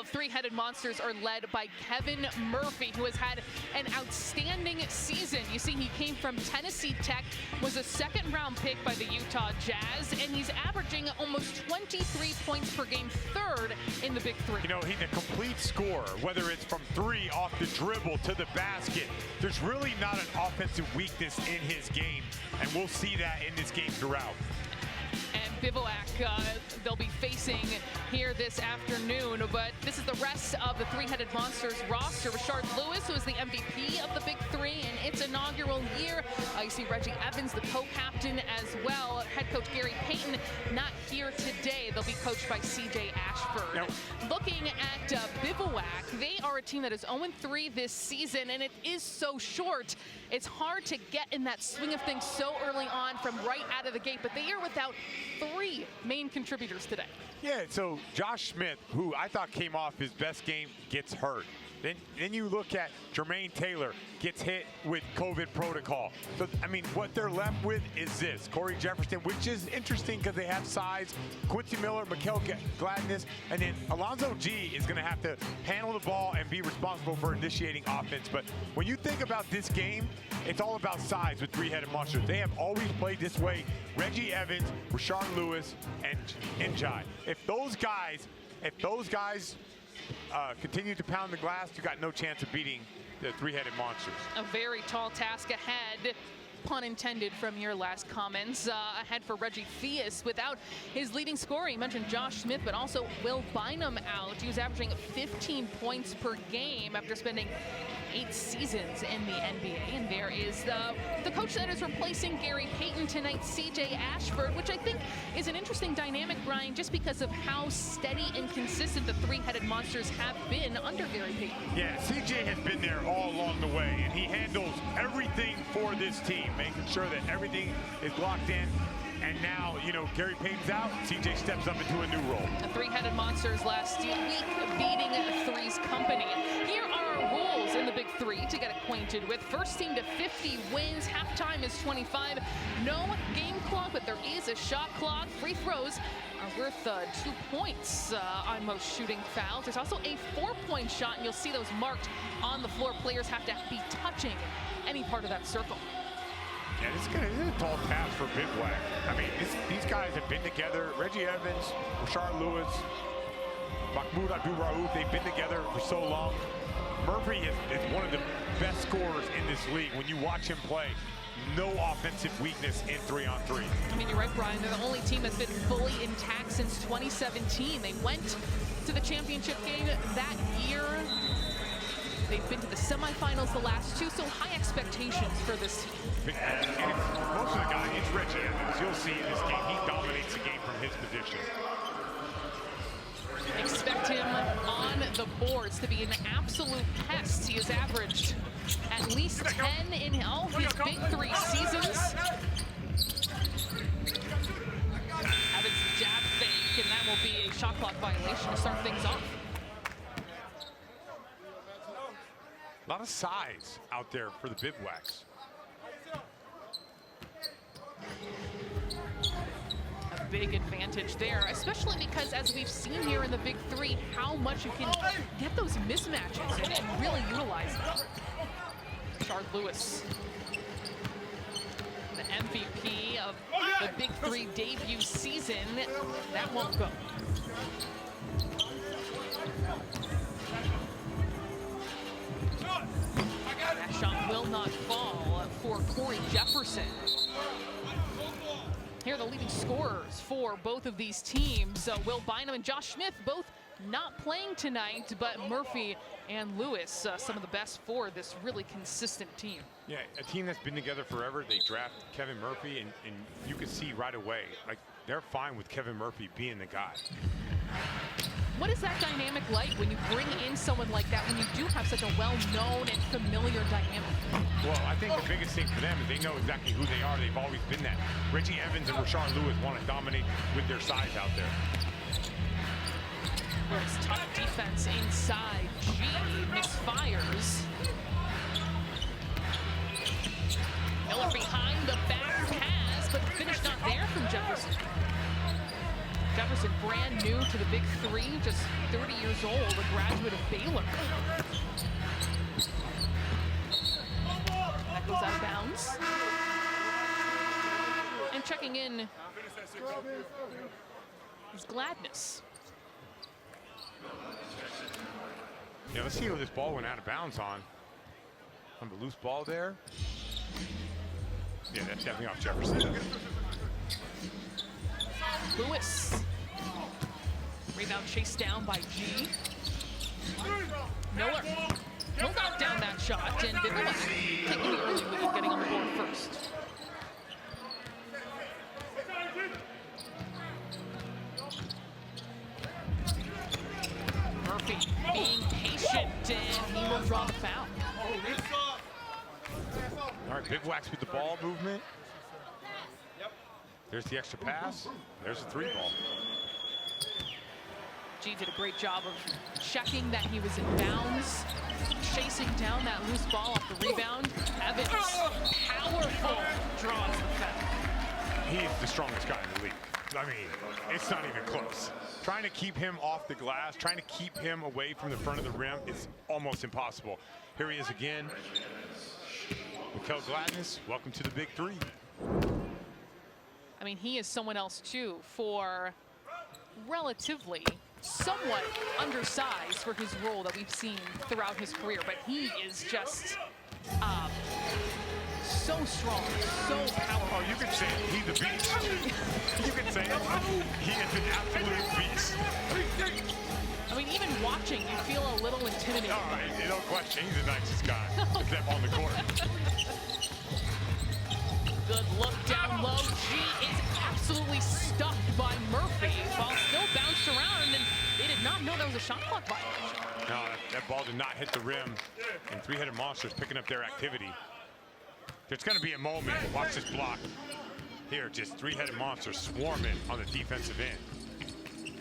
of three-headed monsters are led by Kevin Murphy, who has had an outstanding season. You see, he came from Tennessee Tech, was a second-round pick by the Utah Jazz, and he's averaging almost 23 points per game, third in the Big Three. You know, he's a complete scorer, whether it's from three, off the dribble, to the basket. There's really not an offensive weakness in his game, and we'll see that in this game throughout. And Bivouac, they'll be facing here this afternoon, but this is the rest of the three-headed monsters roster. Rashard Lewis, who is the MVP of the Big Three in its inaugural year. You see Reggie Evans, the co-captain as well. Head coach Gary Payton not here today. They'll be coached by CJ Ashford. Now, looking at Bivouac, they are a team that is 0-3 this season, and it is so short. It's hard to get in that swing of things so early on from right out of the gate, but they are without three main contributors today. Yeah, so Josh Smith, who I thought came off his best game, gets hurt. Then you look at Jermaine Taylor, gets hit with COVID protocol. So, I mean, what they're left with is this. Corey Jefferson, which is interesting because they have size. Quincy Miller, Mikael Gladness, and then Alonzo G is going to have to handle the ball and be responsible for initiating offense. But when you think about this game, it's all about size with three-headed monsters. They have always played this way. Reggie Evans, Rashard Lewis, and Njai. If those guys continue to pound the glass, you got no chance of beating the three-headed monsters. A very tall task ahead, pun intended from your last comments, ahead for Reggie Theus without his leading scorer. You mentioned Josh Smith, but also Will Bynum out. He was averaging 15 points per game after spending 8 seasons in the NBA. And there is the coach that is replacing Gary Payton tonight, CJ Ashford, which I think is an interesting dynamic, Brian, just because of how steady and consistent the three-headed monsters have been under Gary Payton. Yeah, CJ has been there all along the way, and he handles everything for this team, making sure that everything is locked in. And now, you know, Gary Payton's out, CJ steps up into a new role. The three-headed monsters last week beating Three's Company. Here are our rules in the Big Three to get acquainted with. First team to 50 wins. Halftime is 25. No game clock, but there is a shot clock. Free throws are worth 2 points on most shooting fouls. There's also a 4-point shot, and you'll see those marked on the floor. Players have to be touching any part of that circle. Yeah, this is a tall task for Bivouac. I mean, these guys have been together. Reggie Evans, Rashard Lewis, Mahmoud Abdul-Rauf, they've been together for so long. Murphy is one of the best scorers in this league. When you watch him play, no offensive weakness in 3-on-3. I mean, you're right, Brian. They're the only team that's been fully intact since 2017. They went to the championship game that year. They've been to the semifinals the last two, so high expectations for this team. And most of the guys, it's Reggie Evans. You'll see in this game, he dominates the game from his position. Expect him on the boards to be an absolute pest. He has averaged at least 10 in all his Big Three seasons. Evans jab fake, and that will be a shot clock violation to start things off. A lot of size out there for the Bivouacs. A big advantage there, especially because, as we've seen here in the Big Three, how much you can get those mismatches and really utilize them. Rashard Lewis, the MVP of the Big Three debut season, that won't go. That shot will not fall for Corey Jefferson. Here are the leading scorers for both of these teams. Will Bynum and Josh Smith both not playing tonight, but Murphy and Lewis, some of the best for this really consistent team. Yeah, a team that's been together forever. They draft Kevin Murphy, and you can see right away, like, they're fine with Kevin Murphy being the guy. What is that dynamic like when you bring in someone like that, when you do have such a well-known and familiar dynamic? Well, I think the biggest thing for them is they know exactly who they are. They've always been that. Reggie Evans and Rashard Lewis want to dominate with their size out there. There's tough defense inside. G misfires. Miller behind the back pass, but the finish not there from Jefferson. Jefferson brand new to the big three, just 30 years old, a graduate of Baylor. That goes out of bounds. And checking in is Gladness. Yeah, let's see who this ball went out of bounds on. On the loose ball there. Yeah, that's definitely off Jefferson. Lewis. Rebound chased down by G. Miller. He'll knock down that shot, and Bivouac taking the early wicket, getting on the board first. Murphy being patient, and he will draw the foul. All right, Bivouac's with the ball movement. There's the extra pass. There's the 3-ball. G did a great job of checking that he was in bounds, chasing down that loose ball off the rebound. Evans, powerful, draws the foul. He is the strongest guy in the league. I mean, it's not even close. Trying to keep him off the glass, trying to keep him away from the front of the rim is almost impossible. Here he is again. Mikel Gladness, welcome to the big three. I mean, he is someone else, too, for relatively somewhat undersized for his role that we've seen throughout his career, but he is just so strong, so powerful. Oh, you could say it. He's a beast. You could say it. He is an absolute beast. I mean, even watching, you feel a little intimidated. Oh, no question. He's the nicest guy, except on the court. Good look down low. G is absolutely stuffed by Murphy. Ball still bounced around, and they did not know that was a shot clock violation. No, that ball did not hit the rim. And three-headed monsters picking up their activity. There's going to be a moment. Watch this block. Here, just three-headed monsters swarming on the defensive end.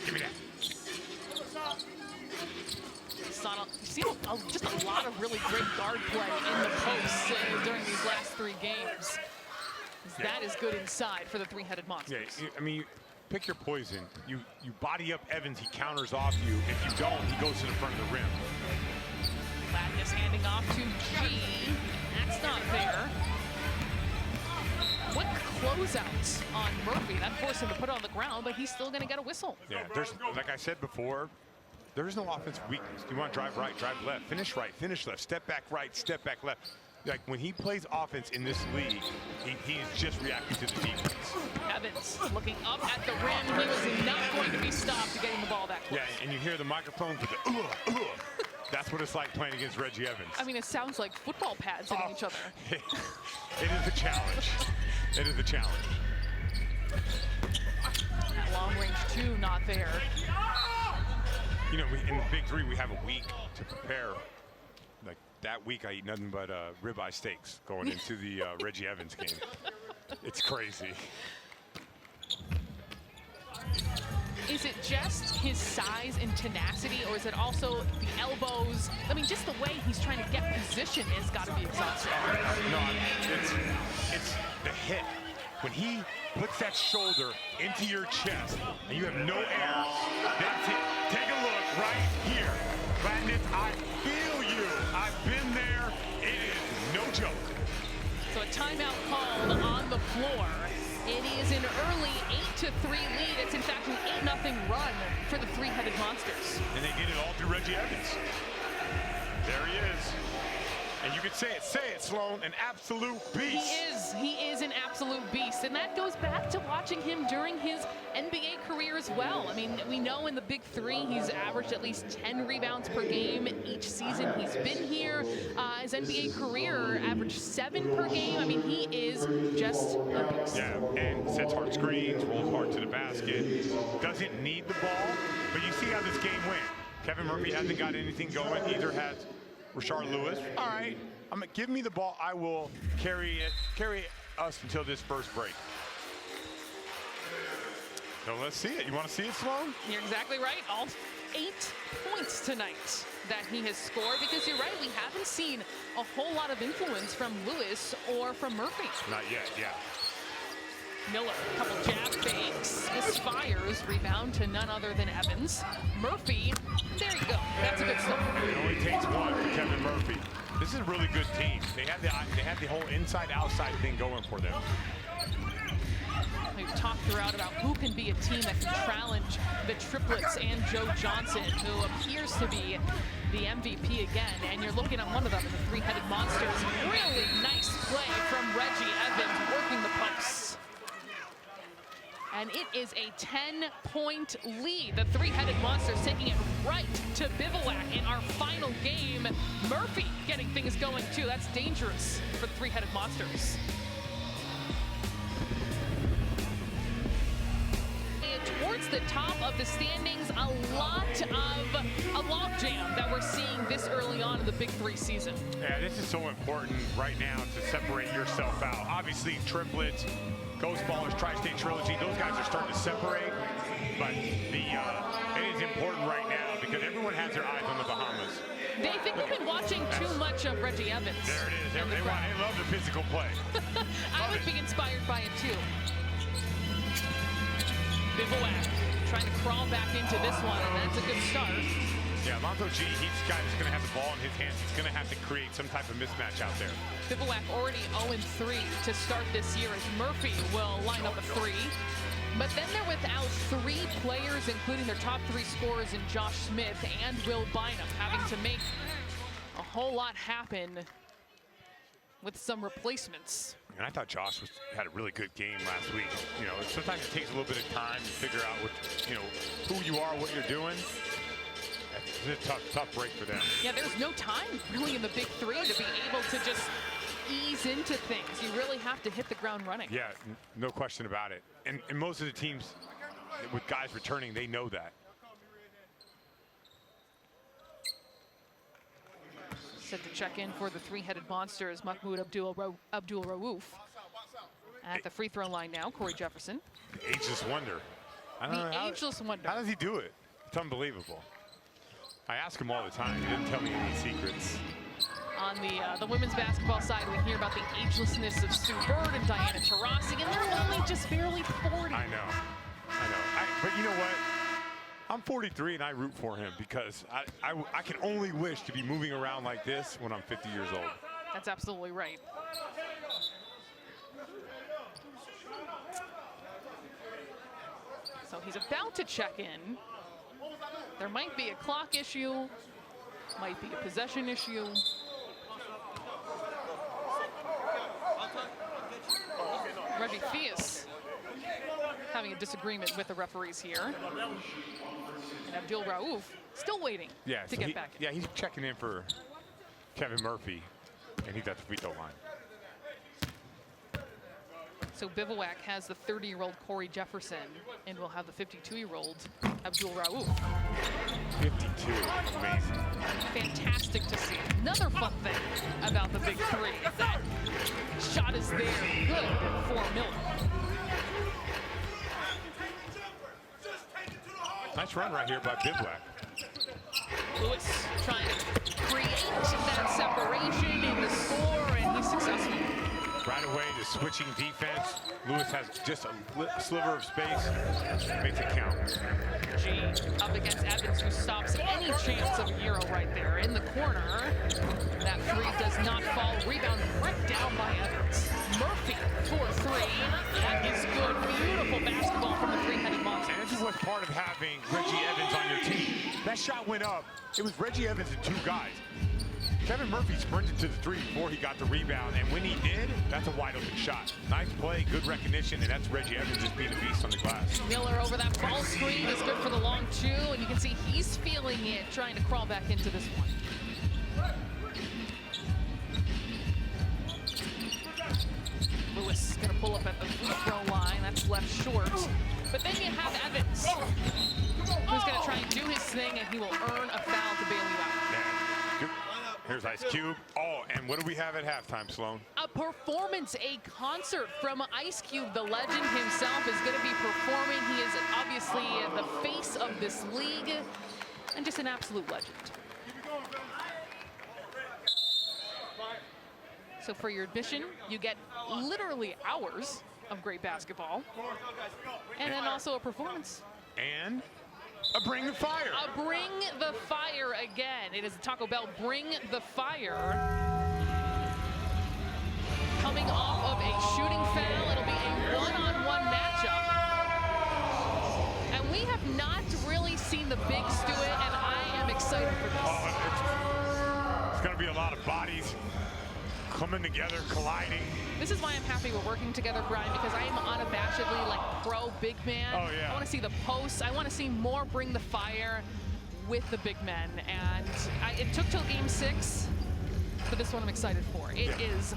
Give me that. You've seen just a lot of really great guard play in the posts during these last 3 games. Yeah. That is good inside for the three-headed monsters. Yeah, I mean, you pick your poison. You body up Evans, he counters off you. If you don't, he goes to the front of the rim. Gladness handing off to G. That's not fair. Quick closeout on Murphy. That forced him to put it on the ground, but he's still going to get a whistle. Yeah, there's, like I said before, there is no offensive weakness. You want to drive right, drive left, finish right, finish left, step back right, step back left. Like when he plays offense in this league, he's just reacting to the defense. Evans looking up at the rim. He was not going to be stopped getting the ball that close. Yeah, and you hear the microphone with the That's what it's like playing against Reggie Evans. I mean, it sounds like football pads hitting each other. It is a challenge. It is a challenge. That long range 2 not there. You know, in the big three, we have a week to prepare. Like that week, I eat nothing but ribeye steaks going into the Reggie Evans game. It's crazy. Is it just his size and tenacity, or is it also the elbows? I mean, just the way he's trying to get position has got to be exhausting. No, it's the hit. When he puts that shoulder into your chest and you have no air, that's it. Take a look right here. Gladness, I feel you. I've been there. It is no joke. So a timeout called on the floor. It is an early 8-3 lead. It's in fact an 8-0 run for the three-headed monsters. And they get it all through Reggie Evans. There he is. And you could say it, Sloan, an absolute beast. He is an absolute beast. And that goes back to watching him during his NBA career as well. I mean, we know in the big three, he's averaged at least 10 rebounds per game each season he's been here. His NBA career averaged 7 per game. I mean, he is just a beast. Yeah, and sets hard screens, rolls hard to the basket, doesn't need the ball, but you see how this game went. Kevin Murphy hasn't got anything going, either has Rashard Lewis. All right, give me the ball. I will carry us until this first break. So let's see it. You want to see it, Sloan? You're exactly right. All 8 points tonight that he has scored, because you're right, we haven't seen a whole lot of influence from Lewis or from Murphy. Not yet, yeah. Miller, couple jab fakes, misfires, rebound to none other than Evans. Murphy, there you go. That's a good start. It only takes one for Kevin Murphy. This is a really good team. They have the whole inside-outside thing going for them. We've talked throughout about who can be a team that can challenge the triplets and Joe Johnson, who appears to be the MVP again. And you're looking at one of them, the three-headed monsters. Really nice play from Reggie Evans working the posts. And it is a 10-point lead. The three-headed monsters taking it right to Bivouac in our final game. Murphy getting things going too. That's dangerous for the three-headed monsters. Towards the top of the standings, a lot of a logjam that we're seeing this early on in the Big Three season. Yeah, this is so important right now to separate yourself out. Obviously, triplets, Ghost Ballers, Tri-State Trilogy, those guys are starting to separate. But it is important right now because everyone has their eyes on the Bahamas. They think we've been watching too much of Reggie Evans. There it is. They love the physical play. I would be inspired by it too. Bivouac trying to crawl back into this one, and that's a good start. Yeah, Lonzo G, he's the guy that's going to have the ball in his hands. He's going to have to create some type of mismatch out there. Bivouac already 0-3 to start this year as Murphy will line up a three. But then they're without three players, including their top three scorers in Josh Smith and Will Bynum, having to make a whole lot happen with some replacements. And I thought Josh had a really good game last week. You know, sometimes it takes a little bit of time to figure out what, you know, who you are, what you're doing. It's a tough break for them. Yeah, there's no time really in the Big Three to be able to just ease into things. You really have to hit the ground running. Yeah, no question about it. And most of the teams with guys returning, they know that. Set to check in for the three-headed monsters, Mahmoud Abdul-Rauf. At the free throw line now, Corey Jefferson. The ageless wonder. Ageless wonder. How does he do it? It's unbelievable. I ask him all the time. He didn't tell me any secrets. On the women's basketball side, we hear about the agelessness of Sue Bird and Diana Taurasi, and they're only just barely 40. I know. But you know what? I'm 43 and I root for him because I can only wish to be moving around like this when I'm 50 years old. That's absolutely right. So he's about to check in. There might be a clock issue, might be a possession issue. Reggie Fias having a disagreement with the referees here. And Abdul-Rauf still waiting to get back in. Yeah, he's checking in for Kevin Murphy, and he's at the free throw line. So Bivouac has the 30-year-old Corey Jefferson, and we'll have the 52-year-old Abdul-Rauf. 52, amazing. Fantastic to see. Another fun thing about the Big Three, that shot is there, good for Miller. Nice run right here by Bivouac. Lewis trying to create that separation in the score, and he's successful. Right away, the switching defense. Lewis has just a sliver of space, makes it count. G up against Evans, who stops any chance of a hero right there in the corner. That three does not fall. Rebound right down by Evans. Murphy for three, and is good. Beautiful basketball from the three-headed monster. And this is what's part of having Reggie Evans on your team. That shot went up. It was Reggie Evans and two guys. Kevin Murphy sprinted to the three before he got the rebound, and when he did, that's a wide open shot. Nice play, good recognition, and that's Reggie Evans just being a beast on the glass. Miller over that ball screen is good for the long two, and you can see he's feeling it, trying to crawl back into this one. Lewis gonna pull up at the free throw line, that's left short. But then you have Evans, who's gonna try and do his thing, and he will earn a foul to bail you out. Yeah. Here's Ice Cube. Oh, and what do we have at halftime, Sloan? A performance, a concert from Ice Cube. The legend himself is going to be performing. He is obviously the face of this league and just an absolute legend. So for your admission, you get literally hours of great basketball. And then also a performance. And a bring the fire. A bring the fire again. It is Taco Bell bring the fire. Coming off of a shooting foul, it'll be a one-on-one matchup. And we have not really seen the bigs do it, and I am excited for this. Oh, it's going to be a lot of bodies coming together, colliding. This is why I'm happy we're working together, Brian, because I am unabashedly like pro big man. Oh, yeah. I want to see the posts. I want to see more bring the fire with the big men. And it took till game 6, but this one I'm excited for. It is.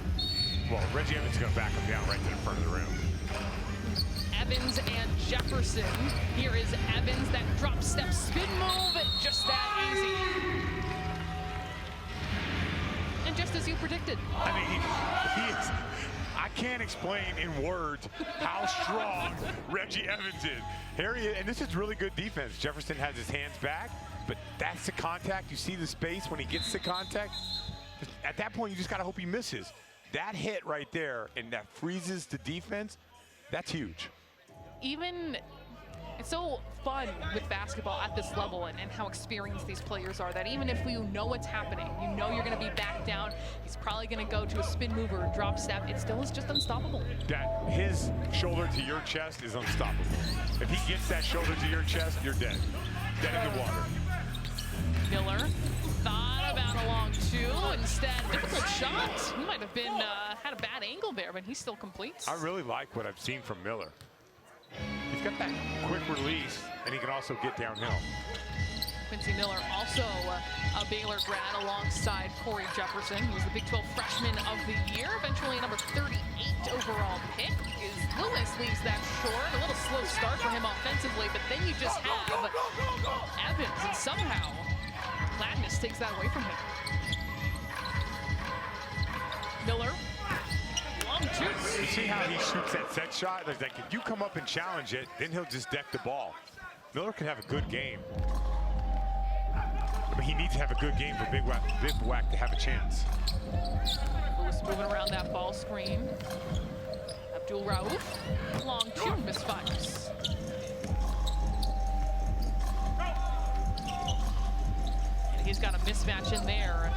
Well, Reggie Evans is going to back him down right to the front of the rim. Evans and Jefferson. Here is Evans, that drop step spin move, just that easy. And just as you predicted. I mean, he is. I can't explain in words how strong Reggie Evans is. Here he is, and this is really good defense. Jefferson has his hands back, but that's the contact. You see the space when he gets the contact. At that point, you just got to hope he misses. That hit right there, and that freezes the defense, that's huge. Even, it's so fun with basketball at this level and how experienced these players are that even if you know what's happening, you know you're going to be back down, he's probably going to go to a spin move or a drop step, it still is just unstoppable. That his shoulder to your chest is unstoppable. If he gets that shoulder to your chest, you're dead. Dead in the water. Miller thought about a long 2, instead difficult shot. He might have been had a bad angle there, but he still completes. I really like what I've seen from Miller. He's got that quick release, and he can also get downhill. Quincy Miller, also a Baylor grad alongside Corey Jefferson. He was the Big 12 Freshman of the Year, eventually number 38 overall pick. Lewis leaves that short. A little slow start for him offensively, but then you just have Evans, and somehow Gladness takes that away from him. Miller. You see how he shoots that set shot? Like, if you come up and challenge it, then he'll just deck the ball. Miller can have a good game. But he needs to have a good game for Bivouac to have a chance. Lewis moving around that ball screen. Abdul Rauf, long 2 misfires. And he's got a mismatch in there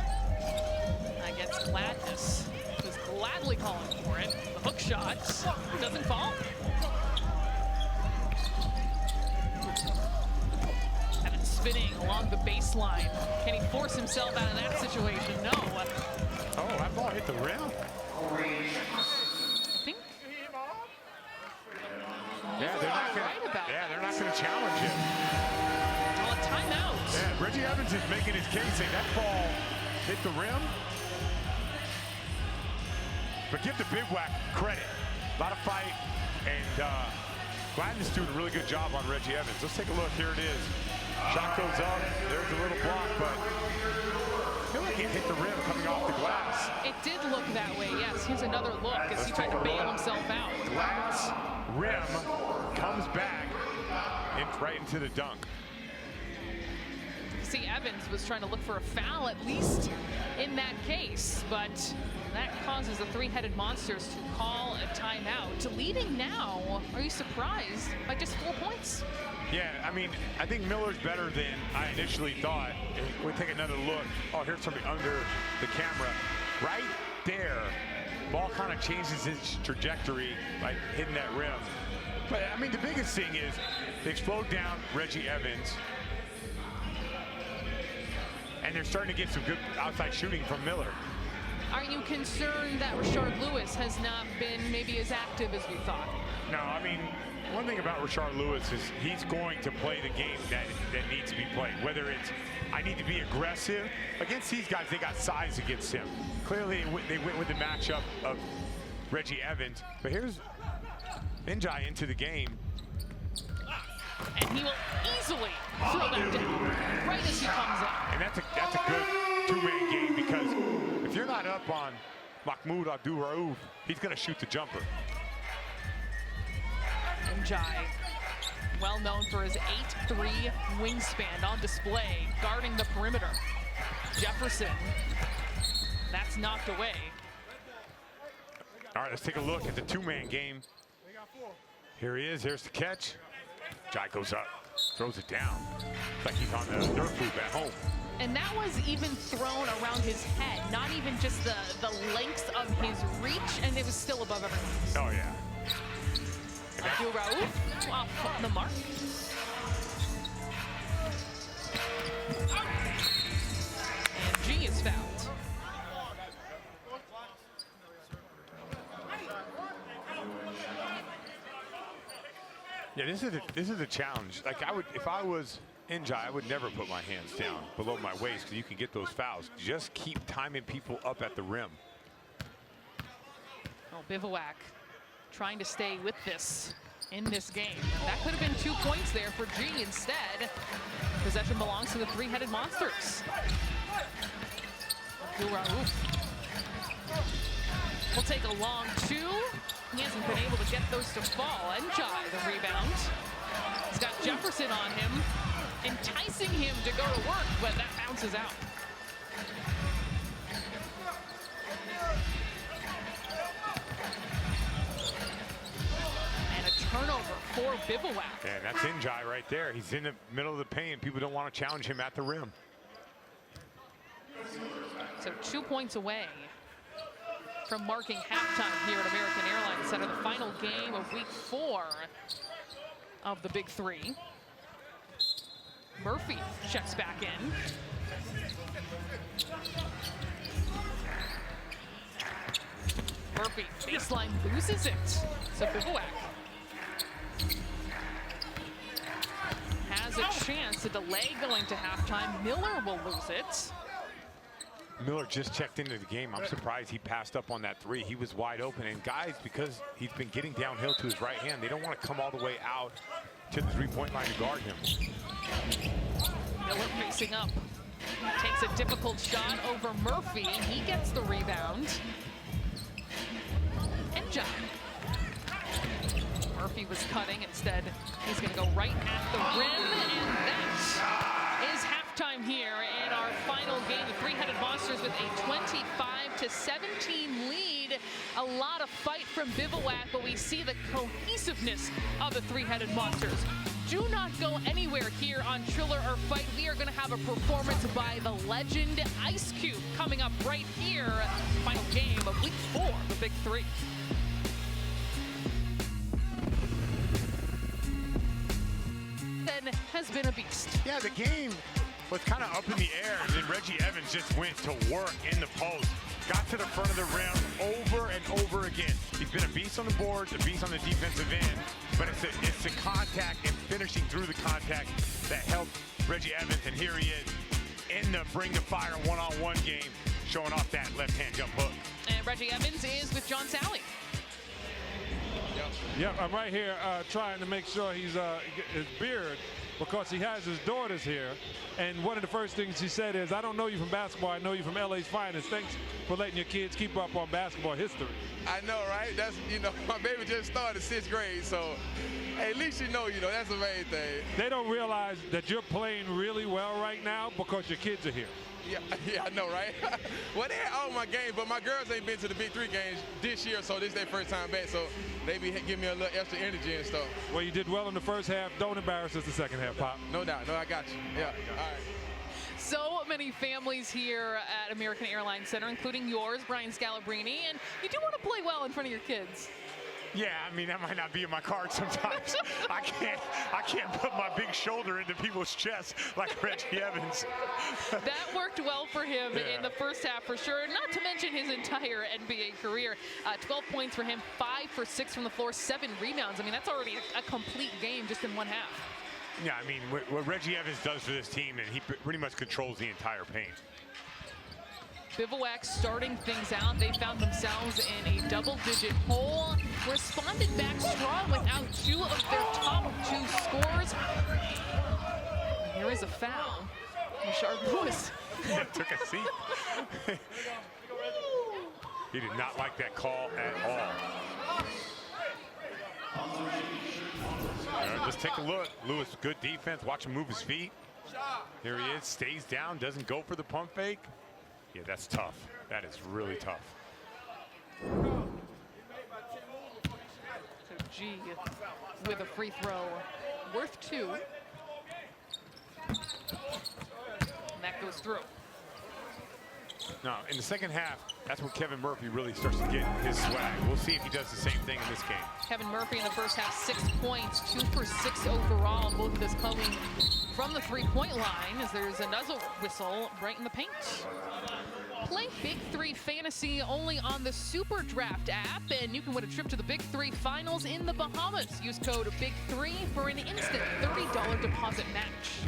against Gladness. Who's gladly calling for it. The hook shot doesn't fall. And it's spinning along the baseline. Can he force himself out of that situation? No. Oh, that ball hit the rim? I think. Yeah, they're not going to challenge him. Well, a timeout. Yeah, Reggie Evans is making his case, saying that ball hit the rim. But give the Bivouac credit. A lot of fight, and Gladness doing a really good job on Reggie Evans. Let's take a look. Here it is. Shot goes up. There's a little block, but I feel like it hit the rim coming off the glass. It did look that way, yes. Here's another look as he tried to bail himself out. Glass rim comes back and right into the dunk. See, Evans was trying to look for a foul, at least in that case, but that causes the 3-headed Monsters to call a timeout. Leading now, are you surprised by just 4 points? Yeah, I mean, I think Miller's better than I initially thought. We take another look. Oh, here's something under the camera. Right there, ball kind of changes its trajectory by hitting that rim. But, I mean, the biggest thing is they slowed down Reggie Evans. And they're starting to get some good outside shooting from Miller. Are you concerned that Rashard Lewis has not been maybe as active as we thought? No, I mean, one thing about Rashard Lewis is he's going to play the game that needs to be played. Whether it's, I need to be aggressive. Against these guys, they got size against him. Clearly, they went with the matchup of Reggie Evans. But here's Njai into the game. And he will easily throw that down right as he comes up. And that's a good two-man game, because if you're not up on Mahmoud Abdul-Rauf, he's going to shoot the jumper. Njai, well known for his 8'3" wingspan on display, guarding the perimeter. Jefferson, that's knocked away. All right, let's take a look at the two-man game. Here he is. Here's the catch. Jai goes up, throws it down. It's like he's on the dirt floor at home. And that was even thrown around his head, not even just the length of his reach, and it was still above everyone. Oh, yeah. Abdul Rauf off the mark. And G is fouled. Yeah, this is a challenge. Like if I was Njai, I would never put my hands down below my waist because you can get those fouls. Just keep timing people up at the rim. Oh, Bivouac trying to stay with this in this game. And that could have been 2 points there for G instead. Possession belongs to the three-headed monsters. Abdul Rauf will take a long two. He hasn't been able to get those to fall. Njai, the rebound. He's got Jefferson on him, enticing him to go to work, but that bounces out. And a turnover for Bivouac. And that's Njai right there. He's in the middle of the paint. People don't want to challenge him at the rim. So 2 points away from marking halftime here at American Airlines Center, the final game of week 4 of the Big Three. Murphy checks back in. Murphy, baseline, loses it. So Bivouac has a chance to delay going to halftime. Miller will lose it. Miller just checked into the game. I'm surprised he passed up on that three. He was wide open. And guys, because he's been getting downhill to his right hand, they don't want to come all the way out to the three-point line to guard him. Miller facing up. Takes a difficult shot over Murphy. He gets the rebound. And John. Murphy was cutting. Instead, he's going to go right at the rim. And that is halftime here in our final game. The three-headed monsters with a 25-17 lead. A lot of fight from Bivouac, but we see the cohesiveness of the three-headed monsters. Do not go anywhere here on Triller or Fight. We are going to have a performance by the legend Ice Cube coming up right here. Final game of week 4, the Big Three. Has been a beast. Yeah, the game was kind of up in the air, and then Reggie Evans just went to work in the post. Got to the front of the rim over and over again. He's been a beast on the boards, a beast on the defensive end, but it's the contact and finishing through the contact that helped Reggie Evans, and here he is in the Bring the Fire one-on-one game, showing off that left-hand jump hook. And Reggie Evans is with John Sally. Yep, I'm right here trying to make sure he's his beard, because he has his daughters here. And one of the first things he said is, I don't know you from basketball, I know you from LA's finest. Thanks for letting your kids keep up on basketball history. I know, right? That's, my baby just started 6th grade, so hey, at least you know, that's the main thing. They don't realize that you're playing really well right now because your kids are here. Yeah, I know, right? Well, they had all my games, but my girls ain't been to the Big Three games this year, so this is their first time back, so they be giving me a little extra energy and stuff. Well, you did well in the first half. Don't embarrass us the second half, Pop. No doubt. No, I got you. Yeah, all right. So many families here at American Airlines Center, including yours, Brian Scalabrine, and you do want to play well in front of your kids. Yeah, I mean, that might not be in my card sometimes. I can't put my big shoulder into people's chests like Reggie Evans. That worked well for him in the first half for sure, not to mention his entire NBA career. 12 points for him, 5 for 6 from the floor, 7 rebounds. I mean, that's already a complete game just in one half. Yeah, I mean, what Reggie Evans does for this team, and he pretty much controls the entire paint. Bivouac starting things out. They found themselves in a double-digit hole. Responded back strong without 2 of their top 2 scores. Here is a foul. Rashard Lewis took a seat. He did not like that call at all. Just take a look. Lewis, good defense. Watch him move his feet. Here he is, stays down, doesn't go for the pump fake. Yeah, that's tough. That is really tough. Reggie with a free throw worth 2. And that goes through. Now, in the second half, that's when Kevin Murphy really starts to get his swag. We'll see if he does the same thing in this game. Kevin Murphy in the first half, 6 points, 2 for 6 overall. Both of this coming from the three-point line as there's another whistle right in the paint. Play Big 3 Fantasy only on the Super Draft app, and you can win a trip to the Big 3 Finals in the Bahamas. Use code BIG3 for an instant $30 deposit match.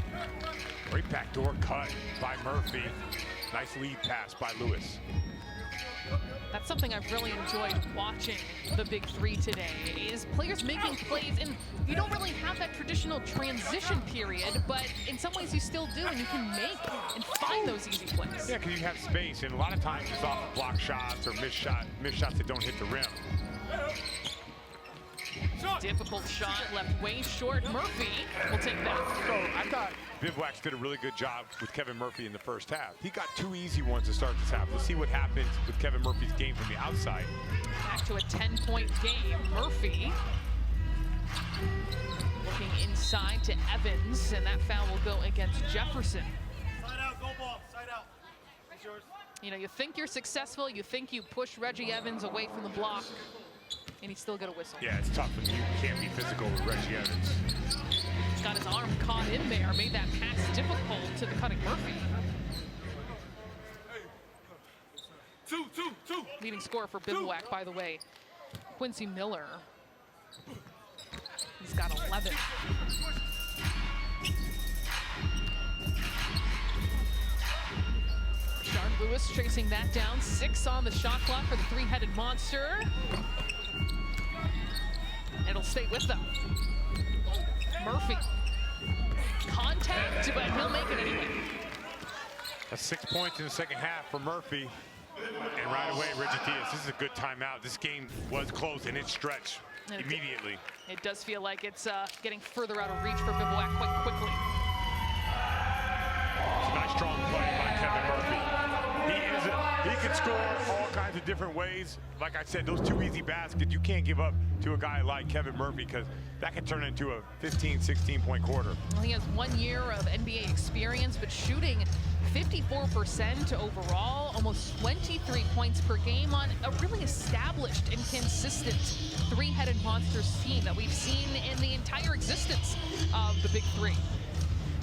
Great backdoor cut by Murphy. Nice lead pass by Lewis. That's something I've really enjoyed watching the Big 3 today, is players making plays, and you don't really have that traditional transition period, but in some ways you still do, and you can make and find those easy plays. Yeah, because you have space, and a lot of times it's off of block shots or missed shots that don't hit the rim. Difficult shot left way short. Murphy will take that. So I thought Bivouac did a really good job with Kevin Murphy in the first half. He got 2 easy ones to start this half. Let's see what happens with Kevin Murphy's game from the outside. Back to a 10-point game. Murphy looking inside to Evans, and that foul will go against Jefferson. Side out, go ball, side out. It's yours. You know, you think you're successful, you think you push Reggie Evans away from the block, and he still get a whistle. Yeah, it's tough when you can't be physical with Reggie Evans. He's got his arm caught in there, made that pass difficult to the cutting Murphy. Two. Leading scorer for Bivouac, by the way, Quincy Miller. He's got 11. Rashard Lewis chasing that down. 6 on the shot clock for the three-headed monster. It'll stay with them. Murphy. Contact, but he'll make it anyway. That's 6 points in the second half for Murphy. And right away, Reggie Diaz, this is a good timeout. This game was close and it stretched immediately. It does feel like it's getting further out of reach for Bivouac quite quickly. It's a nice strong play by Kevin Murphy. He can score all kinds of different ways. Like I said, those 2 easy baskets, you can't give up to a guy like Kevin Murphy because that can turn into a 15, 16-point quarter. Well, he has 1 year of NBA experience, but shooting 54% overall, almost 23 points per game on a really established and consistent three-headed monsters team that we've seen in the entire existence of the Big 3.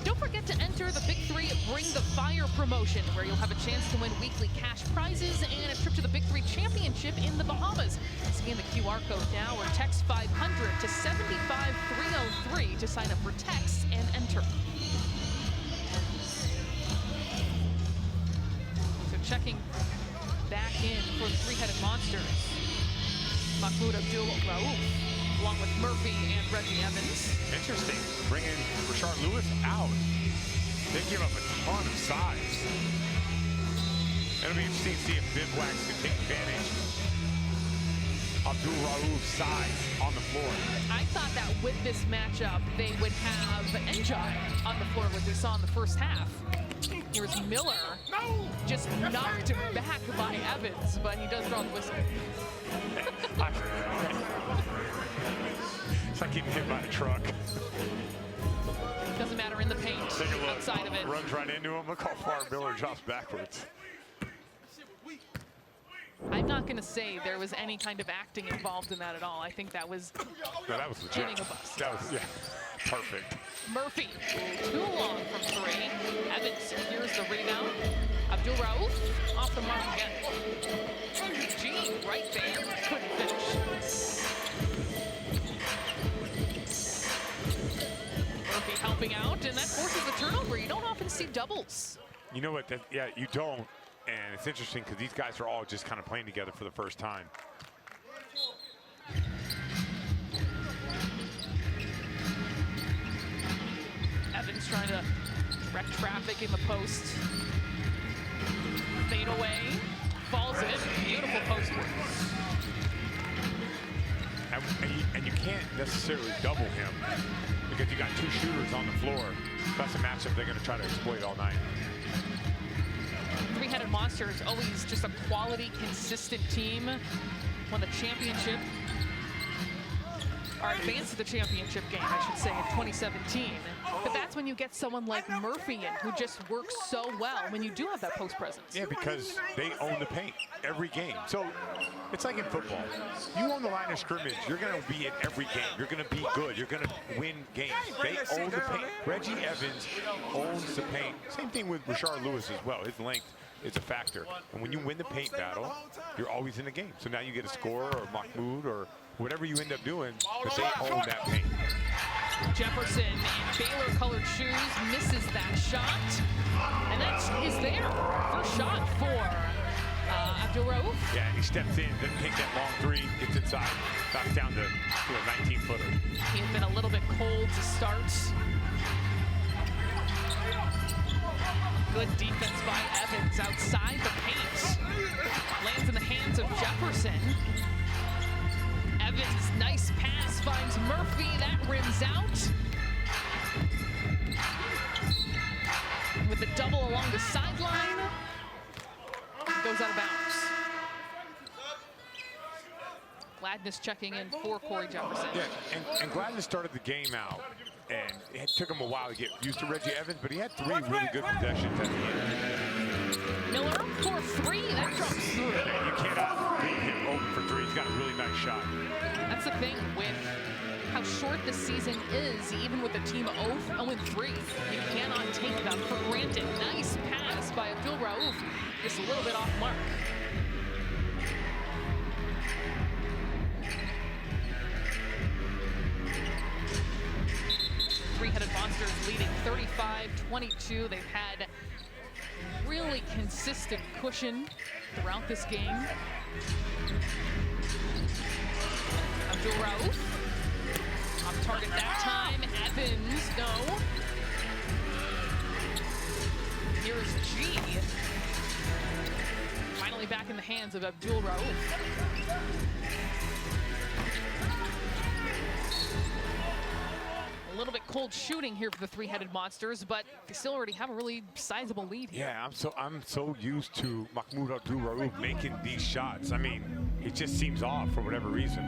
Don't forget to enter the Big 3 Bring the Fire promotion, where you'll have a chance to win weekly cash prizes and a trip to the Big 3 Championship in the Bahamas. Scan the QR code now or text 500 to 75303 to sign up for texts and enter. So checking back in for the three-headed monsters. Mahmoud Abdul-Rauf, along with Murphy and Reggie Evans. Interesting, bringing Rashard Lewis out. They give up a ton of size. It'll be interesting to see if Bivouac can take advantage of Abdul-Rauf's size on the floor. I thought that with this matchup, they would have Njai on the floor, which we saw in the first half. Here's Miller, just knocked back by Evans, but he does draw the whistle. It's like getting hit by a truck. Doesn't matter in the paint, Take a look. outside of it. Runs right into him. Look how far Miller drops backwards. I'm not going to say there was any kind of acting involved in that at all. I think that was No, that was legit. hitting a bust. That was, yeah, perfect. Murphy, too long from 3. Evans secures the rebound. Abdul-Rauf off the mark again. G right there, couldn't finish. Murphy helping out, and that forces a turnover. You don't often see doubles. You know what? Yeah, you don't. And it's interesting because these guys are all just kind of playing together for the first time. Evans trying to direct traffic in the post. Fade away, falls in, beautiful post work. And you can't necessarily double him because you got 2 shooters on the floor. That's a matchup they're going to try to exploit all night. Three-headed monster is always just a quality, consistent team. Won the championship or advanced to the championship game, I should say, in 2017. But that's when you get someone like Murphy in, who just works so well when you do have that post presence. Yeah, because they own the paint every game. So it's like in football. You own the line of scrimmage, you're going to be in every game. You're going to be good. You're going to win games. They own the paint. Reggie Evans owns the paint. Same thing with Rashard Lewis as well. His length is a factor. And when you win the paint battle, you're always in the game. So now you get a scorer or Mahmoud or whatever you end up doing, but they own that paint. Jefferson in Baylor-colored shoes misses that shot. And that is there. First shot for Abdul-Rauf. Yeah, and he steps in, doesn't take that long three, gets inside, knocks down the 19-footer. He had been a little bit cold to start. Good defense by Evans outside the paint. Lands in the hands of Jefferson. Evans, nice pass, finds Murphy. That rims out. With the double along the sideline. Goes out of bounds. Gladness checking in for Corey Jefferson. Yeah, and Gladness started the game out. And it took him a while to get used to Reggie Evans, but he had 3 really good possessions at the end. Miller for 3, that drops through. Yeah, you cannot leave him open for 3. He's got a really nice shot. That's the thing with how short the season is, even with the team 0-3. You cannot take them for granted. Nice pass by Abdul-Rauf, just a little bit off mark. Three-headed Monsters leading 35-22. They've had really consistent cushion throughout this game. Abdul-Rauf off target that time. Evans, no. Here's G. Finally back in the hands of Abdul-Rauf. A little bit cold shooting here for the Three-Headed Monsters, but they still already have a really sizable lead here. Yeah, I'm so used to Mahmoud Abdul-Rauf making these shots. I mean, it just seems off for whatever reason.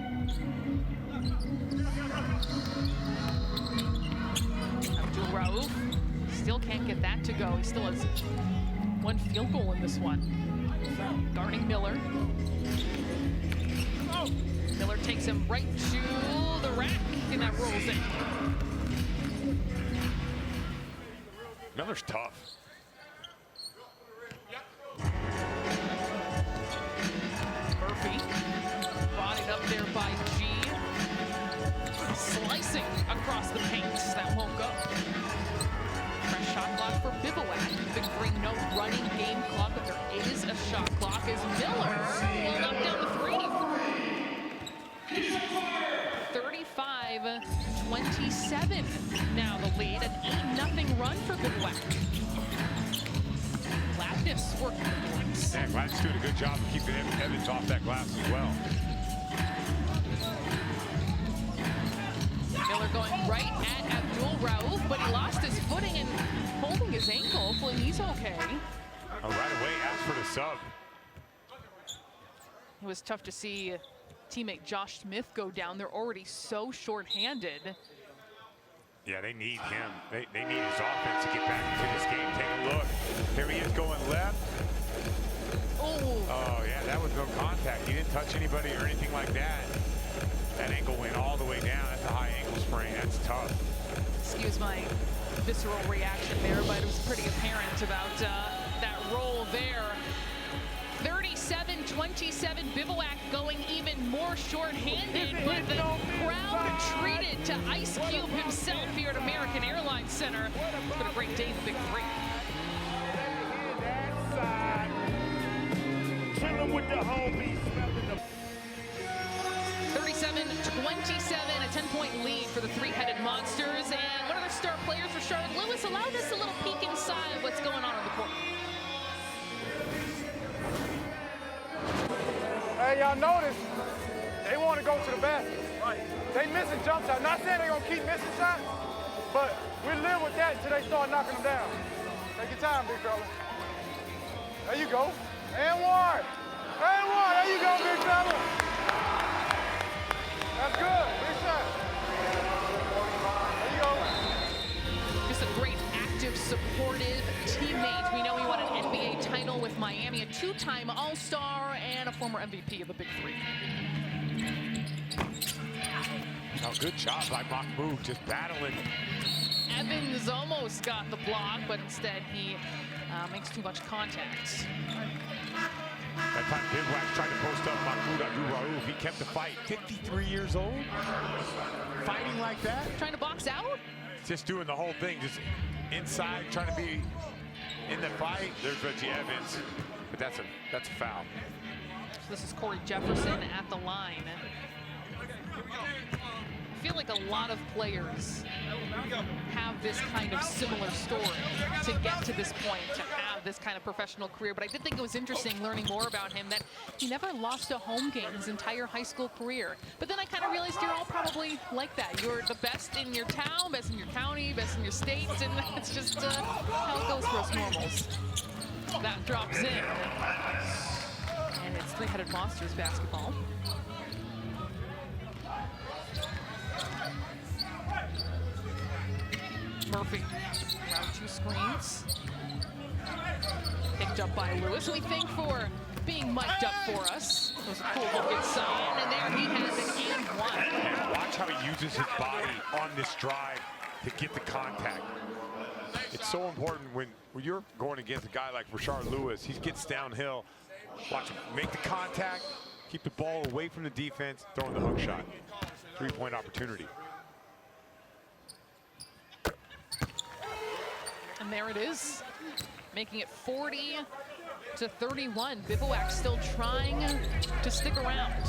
Abdul-Rauf still can't get that to go. He still has 1 field goal in this one. Guarding Miller. Miller takes him right to the rack, and that rolls in. Miller's tough. Murphy brought it up there by G. Slicing across the paint. That won't go. Fresh shot clock for Bivouac. Big 3, no running game clock, but there is a shot clock as Miller will knock down the 3. 35-27 now the lead. An 8-0 run for Bivouac. Gladness working the boards. Yeah, Gladness doing a good job of keeping Evans off that glass as well. Miller going right at Abdul-Rauf, but he lost his footing and holding his ankle. Hopefully he's okay. Oh, right away, asked for the sub. It was tough to see teammate Josh Smith go down. They're already so short-handed. Yeah, they need him. They need his offense to get back into this game. Take a look. Here he is going left. Oh, yeah, that was no contact. He didn't touch anybody or anything like that. That ankle went all the way down. That's a high ankle sprain. That's tough. Excuse my visceral reaction there, but it was pretty apparent about that roll there. 37-27, Bivouac going even more short-handed, but the crowd treated to Ice Cube himself here at American Airlines Center. It's been a great day for Big 3. Chillin' with the homies. 37-27, a 10-point lead for the Three-Headed Monsters, and one of their star players, Rashard Lewis, allowed us a little peek inside what's going on the court. Hey, y'all notice they want to go to the basket. Right. They missing jump shots. Not saying they're going to keep missing shots, but we live with that until they start knocking them down. Take your time, big fella. There you go. And 1. And 1. There you go, big fella. That's good. Big shot. supportive teammate. We know he won an NBA title with Miami, a two-time All-Star, and a former MVP of the Big Three. Oh, good job by Mahmoud, just battling. Evans almost got the block, but instead he makes too much contact. That time Bivouac tried to post up Mahmoud Abdul-Rauf. He kept the fight. 53 years old, fighting like that. Trying to box out? Just doing the whole thing, just inside, trying to be in the fight. There's Reggie Evans, but that's a foul. So this is Corey Jefferson at the line. I feel like a lot of players have this kind of similar story to get to this point, to have this kind of professional career. But I did think it was interesting learning more about him, that he never lost a home game his entire high school career. But then I kind of realized you're all probably like that. You're the best in your town, best in your county, best in your state, and it's just how it goes for us normals. That drops in. And it's Three-Headed Monsters basketball. Murphy, around two screens. Picked up by Lewis, who we thank for being mic'd up for us. It was a cool look inside, and there he has it and one. And watch how he uses his body on this drive to get the contact. It's so important when you're going against a guy like Rashard Lewis. He gets downhill. Watch him make the contact, keep the ball away from the defense, throwing the hook shot. Three-point opportunity. And there it is, making it 40-31. Bivouac still trying to stick around.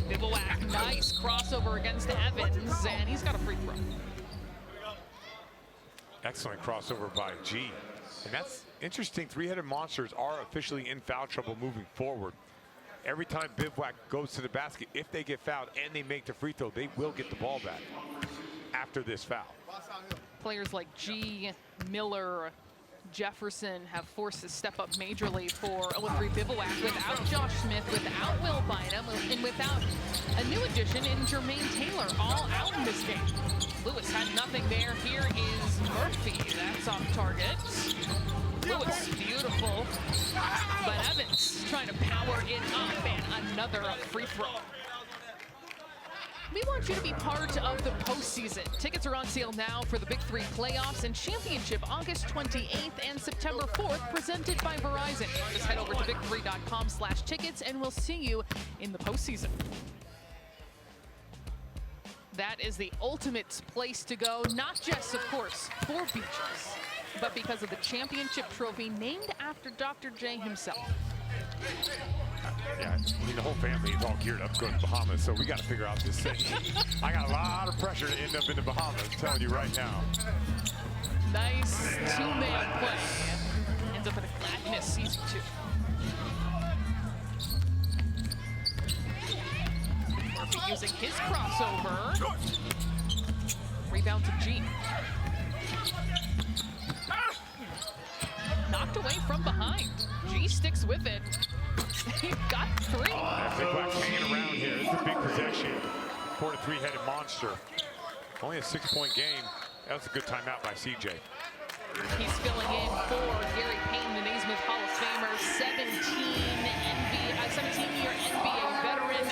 Bivouac, nice crossover against Evans, and he's got a free throw. Excellent crossover by G. And that's interesting. Three-Headed Monsters are officially in foul trouble moving forward. Every time Bivouac goes to the basket, if they get fouled and they make the free throw, they will get the ball back after this foul. Players like G, Miller, Jefferson have forced to step up majorly for 0-3 Bivouac without Josh Smith, without Will Bynum, and without a new addition in Jermaine Taylor, all out in this game. Lewis had nothing there. Here is Murphy. That's off target. Lewis, beautiful. But Evans trying to power it up, and another free throw. We want you to be part of the postseason. Tickets are on sale now for the Big Three playoffs and championship August 28th and September 4th, presented by Verizon. Just head over to big3.com/tickets and we'll see you in the postseason. That is the ultimate place to go, not just, of course, for beaches, but because of the championship trophy named after Dr. J himself. Yeah, I mean, the whole family is all geared up to go to the Bahamas, so we got to figure out this thing. I got a lot of pressure to end up in the Bahamas, I'm telling you right now. Nice two-man play. Ends up in a Gladness season 2. Murphy using his crossover. Rebound to G. Knocked away from behind. G sticks with it. He got three. Bivouac hanging around here. It's a big possession for the Three-Headed Monster. Only a 6-point game. That was a good timeout by CJ. He's filling in for Gary Payton, the Naismith Hall of Famer, 17-year NBA veteran.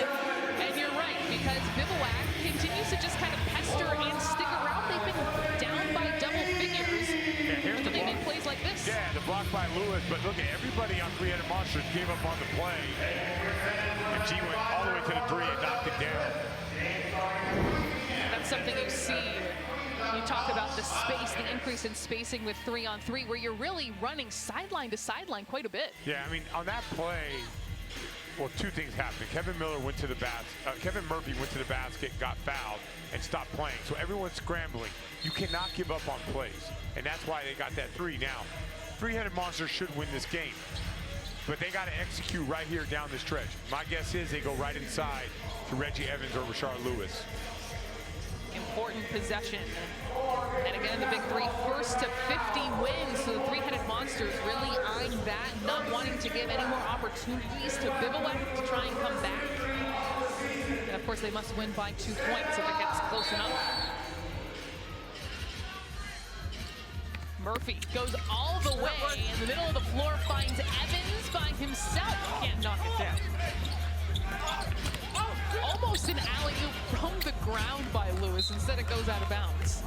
And you're right, because Bivouac continues to just kind of pester and stick around. They've been down by double figures. Yeah, here's the they make plays like this. Yeah, the block by Lewis, but look at everybody on Three-Headed Monsters gave up on the play. And G went all the way to the three and knocked it down. That's something you see. You talk about the space, the increase in spacing with 3-on-3, where you're really running sideline to sideline quite a bit. Yeah, I mean, on that play, well, two things happened. Kevin Murphy went to the basket, got fouled, and stopped playing. So everyone's scrambling. You cannot give up on plays, and that's why they got that three. Now, Three-Headed Monsters should win this game, but they got to execute right here down the stretch. My guess is they go right inside to Reggie Evans or Rashard Lewis. Important possession. And again, the Big Three, first to 50 wins. So the Three-Headed Monsters really eyeing that, not wanting to give any more opportunities to Bivouac to try and come back. And of course, they must win by 2 points if it gets close enough. Murphy goes all the way in the middle of the floor, finds Evans by himself. Can't knock it down. Almost an alley-oop from the ground by Lewis. Instead, it goes out of bounds.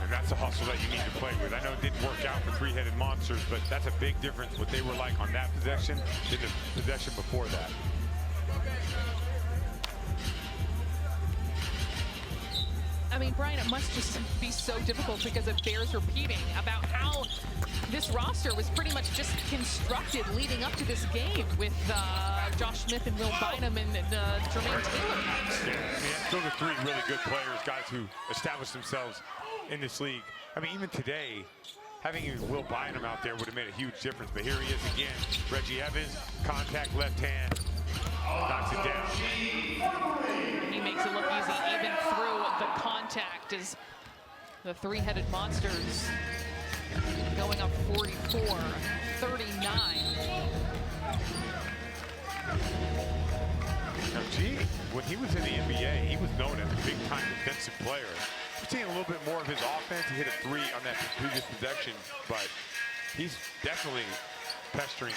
And that's a hustle that you need to play with. I know it didn't work out for three-headed monsters, but that's a big difference what they were like on that possession than the possession before that. I mean, Brian, it must just be so difficult because it bears repeating about how this roster was pretty much just constructed leading up to this game with Josh Smith and Will Bynum and Jermaine Taylor. Yeah, I mean, those are three really good players, guys who established themselves in this league. I mean, even today, having Will Bynum out there would have made a huge difference. But here he is again. Reggie Evans, contact left hand, knocks it down. He makes it look easy even through the contact as the three-headed monsters going up 44-39. Now, G, when he was in the NBA, he was known as a big-time defensive player. We're seeing a little bit more of his offense. He hit a three on that previous possession, but he's definitely pestering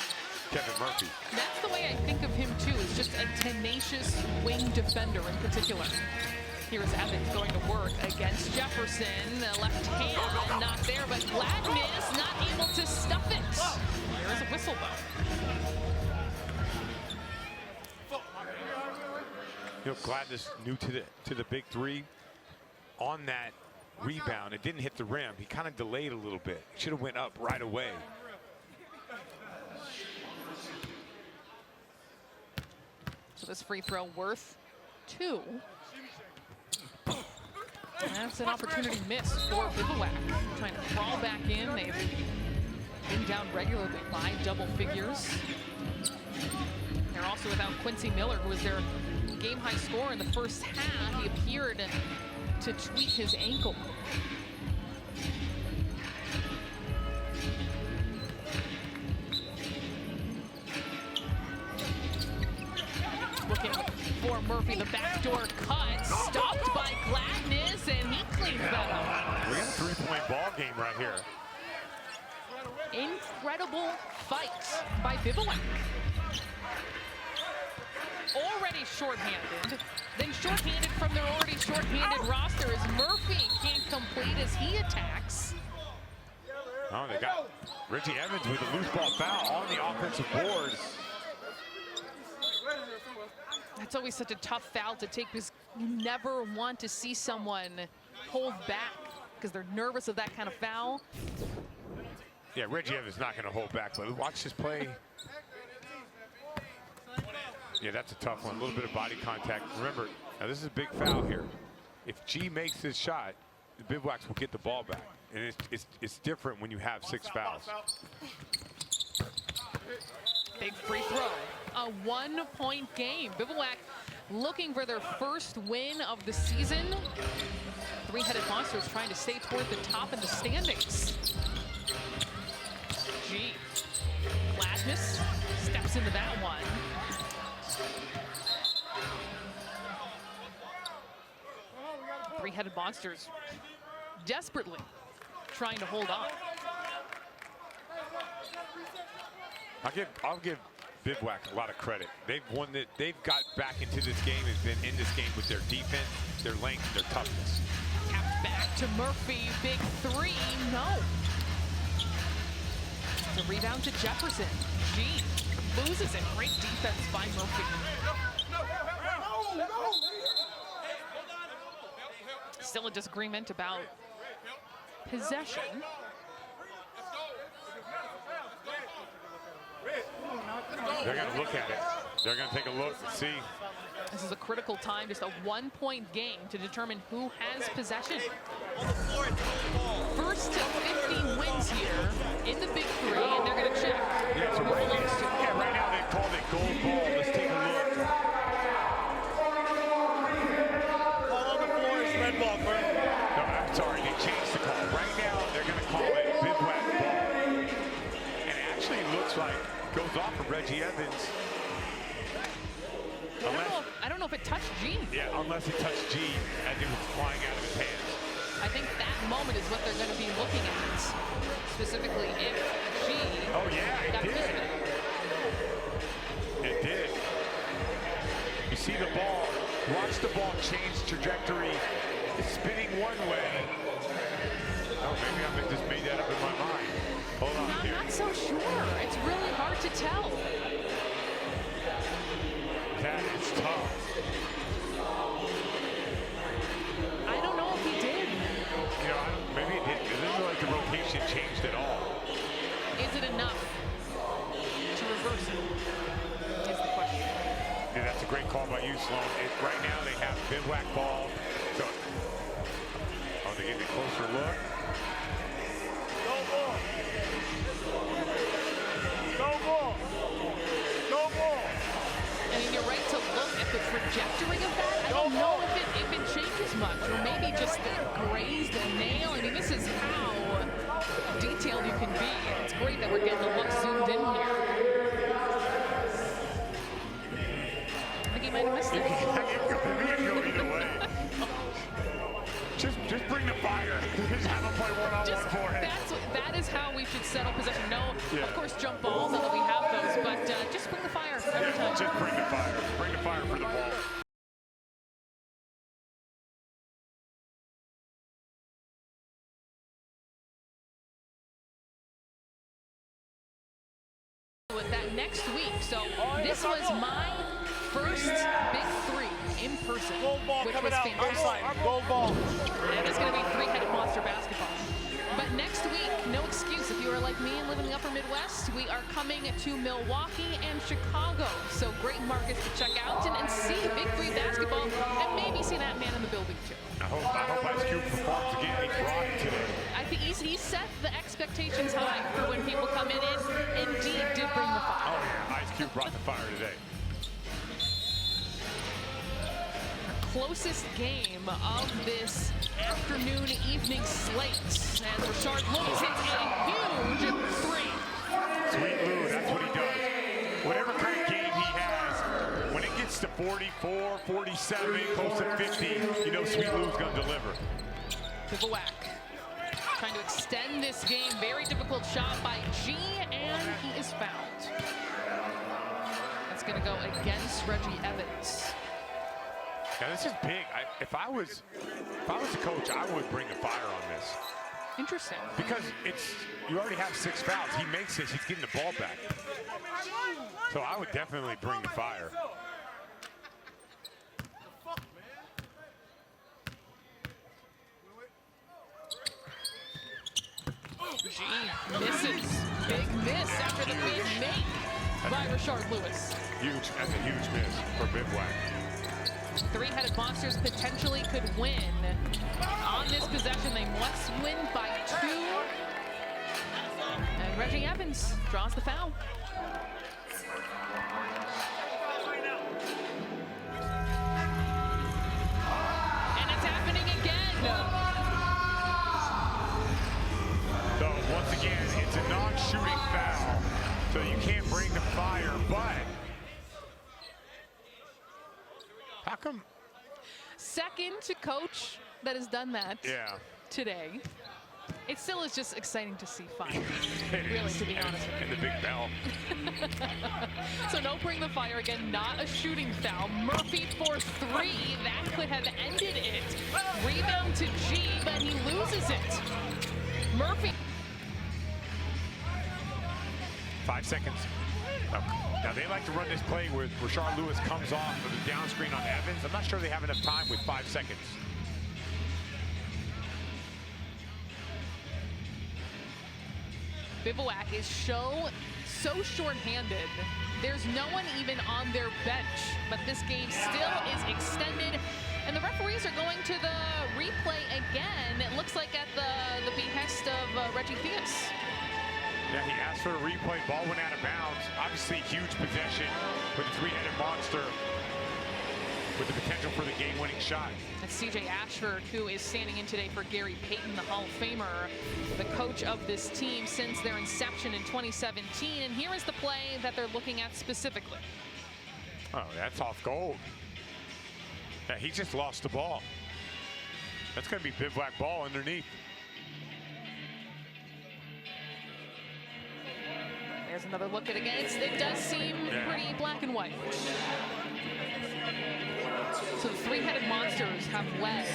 Kevin Murphy. That's the way I think of him, too, is just a tenacious wing defender in particular. Here's Evans going to work against Jefferson. Left hand, not there, but Gladness not able to stuff it. There's a whistle, though. You know, Gladness new to the big three. On that rebound, it didn't hit the rim. He kind of delayed a little bit. Should have went up right away. So this free throw worth 2. That's an opportunity missed for Bivouac. Trying to crawl back in. They've been down regularly by double figures. They're also without Quincy Miller, who was their game-high scorer in the first half. He appeared to tweak his ankle. Looking for Murphy, the backdoor cut, stopped by Gladness, and he cleans that up. We got a three-point ball game right here. Incredible fight by Bivouac. Already shorthanded, then shorthanded from their already shorthanded roster as Murphy can't complete as he attacks. Oh, they got Reggie Evans with a loose ball foul on the offensive board. That's always such a tough foul to take because you never want to see someone hold back because they're nervous of that kind of foul. Yeah, Reggie Evans not going to hold back, but watch this play. Yeah, that's a tough one. A little bit of body contact. Remember, now this is a big foul here. If G makes this shot, the Bivouacs will get the ball back. And it's different when you have 6 fouls. Big free throw. A 1-point game. Bivouac looking for their first win of the season. Three-headed monsters trying to stay toward the top of the standings. G. Gladness steps into that one. Three-headed monsters desperately trying to hold on. I'll give Bivouac a lot of credit. They've won it. They've got back into this game, has been in this game with their defense, their length, and their toughness. Tapped back to Murphy, big three, no. The rebound to Jefferson. G loses it. Great defense by Murphy. Still a disagreement about possession. They're going to look at it. They're going to take a look and see. This is a critical time, just a 1-point game to determine who has possession. First to 50 wins here in the big three, and they're going to check. Yeah, so right now they called it gold ball. Let's take a look. All on the floor is red ball, correct? No, I'm sorry, they changed the call. Right now they're going to call it Bivouac ball. And it actually looks like goes off of Reggie Evans. I don't know if it touched G. Yeah, unless it touched G as it was flying out of his hands. I think that moment is what they're going to be looking at, specifically if she got visited. It did. You see the ball, watch the ball change trajectory. It's spinning one way. Oh, maybe I just made that up in my mind. Hold on I'm here. not so sure. It's really hard to tell. That is tough. I don't know if he did. You know, maybe it didn't. It doesn't look like the rotation changed at all. Is it enough to reverse it? Is the question. Yeah, that's a great call by you, Sloan. Right now they have Bivouac ball. So, they're getting a closer look. Go ball. Go ball. Go ball. I mean, you're right to look at the trajectory of that. I don't know if it changes much, or maybe just the grazed nail. I mean, this is how detailed you can be. It's great that we're getting the look zoomed in here. I think he might have missed it. It could go either way. Just bring the fire. Just have them play one-on-one for it. That is how we should settle possession. No, of course, jump balls, now that we have those, but just bring the fire every time. Just bring the fire. Bring the fire for the ball. With that next week, so this was my first big three in person, Gold ball which coming was out. fantastic. Gold ball. And it's going to be three-headed monster basketball. But next week, no excuse. If you are like me and live in the upper Midwest, we are coming to Milwaukee and Chicago. So great markets to check out and see Big Three basketball and maybe see that man in the building too. I hope Ice Cube performs again. He brought it today. I think he set the expectations high for when people come in and indeed did bring the fire. Oh yeah, Ice Cube brought the fire today. Closest game of this afternoon evening slate as Rashard Lewis hits a huge three. Sweet Lou, that's what he does. Whatever kind of game he has, when it gets to 44, 47, close to 50, you know Sweet Lou's going to deliver. Bivouac trying to extend this game. Very difficult shot by G, and he is fouled. That's going to go against Reggie Evans. Now this is big. If I was the coach, I would bring the fire on this. Interesting. Because you already have 6 fouls. He makes this, he's getting the ball back. So I would definitely bring the fire. G misses. Big miss after the big make by Rashard Lewis. That's a huge miss for Bivouac. Three-headed monsters potentially could win. On this possession, they must win by 2. And Reggie Evans draws the foul. And it's happening again. So once again, it's a non-shooting foul. So you can't bring the fire, but how come? Second to coach that has done that today. It still is just exciting to see fire, really, to be honest with you. And the big bell. So no bring the fire again, not a shooting foul. Murphy for 3, that could have ended it. Rebound to G, but he loses it. Murphy. 5 seconds. Now they like to run this play where Rashard Lewis comes off of the down screen on Evans. I'm not sure they have enough time with 5 seconds. Bivouac is so short-handed. There's no one even on their bench, but this game still is extended. And the referees are going to the replay again. It looks like at the behest of Reggie Theus. Yeah, he asked for a replay. Ball went out of bounds. Obviously, huge possession with the three-headed monster with the potential for the game-winning shot. That's CJ Ashford, who is standing in today for Gary Payton, the Hall of Famer, the coach of this team since their inception in 2017. And here is the play that they're looking at specifically. Oh, that's off goal. Yeah, he just lost the ball. That's going to be Bivouac ball underneath. There's another look at it again. It does seem pretty black and white. So the three-headed monsters have led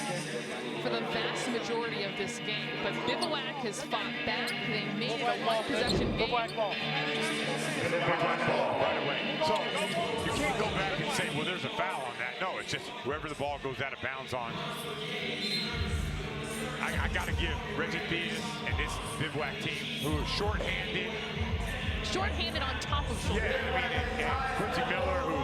for the vast majority of this game, but Bivouac has fought back. They made it a one-possession game. Bivouac ball right away. So you can't go back and say, well, there's a foul on that. No, it's just whoever the ball goes out of bounds on. I got to give Reggie and this Bivouac team, who is short-handed on top of shoulder. Yeah, I mean, and Quincy Miller, who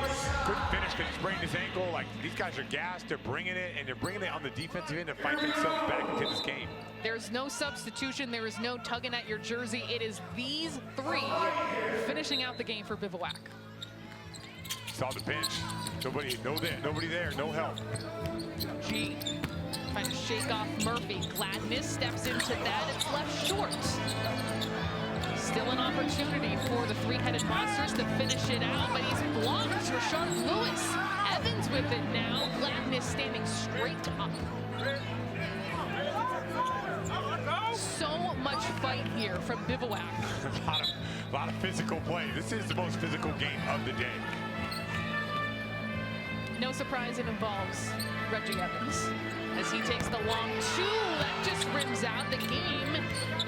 couldn't finish because he sprained his ankle. Like, these guys are gassed. They're bringing it, and they're bringing it on the defensive end to fight themselves back into this game. There's no substitution. There is no tugging at your jersey. It is these three finishing out the game for Bivouac. Saw the bench. Nobody there. No help. G trying to shake off Murphy. Gladness steps into that. It's left short. Still an opportunity for the three-headed monsters to finish it out, but he's blocked. Rashard Lewis. Evans with it now. Gladness standing straight up. So much fight here from Bivouac. a lot of physical play. This is the most physical game of the day. No surprise it involves Reggie Evans as he takes the long two. That just rims out. The game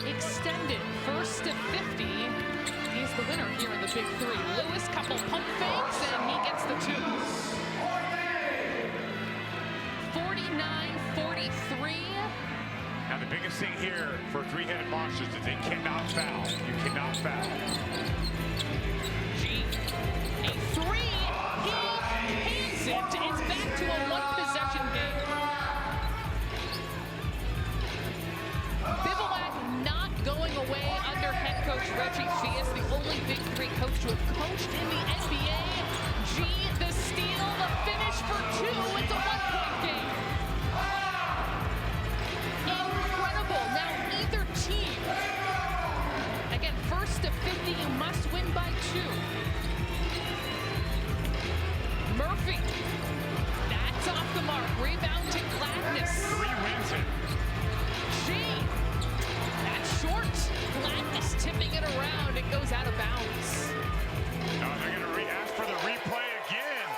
extended. First to 50. He's the winner here in the big three. Lewis, couple pump fakes, and he gets the two. 49-43. Now the biggest thing here for three-headed monsters is they cannot foul. You cannot foul. G, a three. He hands it. It's back to a one-possession game. Bivouac not going away under head coach Reggie Fias, the only Big Three coach to have coached in the NBA. G, the steal, the finish for two. It's a one-point game. Incredible. Now either team, again, first to 50, you must win by two. Murphy, that's off the mark. Rebound to Gladness. Three wins it. G, that's short. Gladness tipping it around. It goes out of bounds. Now they're going to ask for the replay again.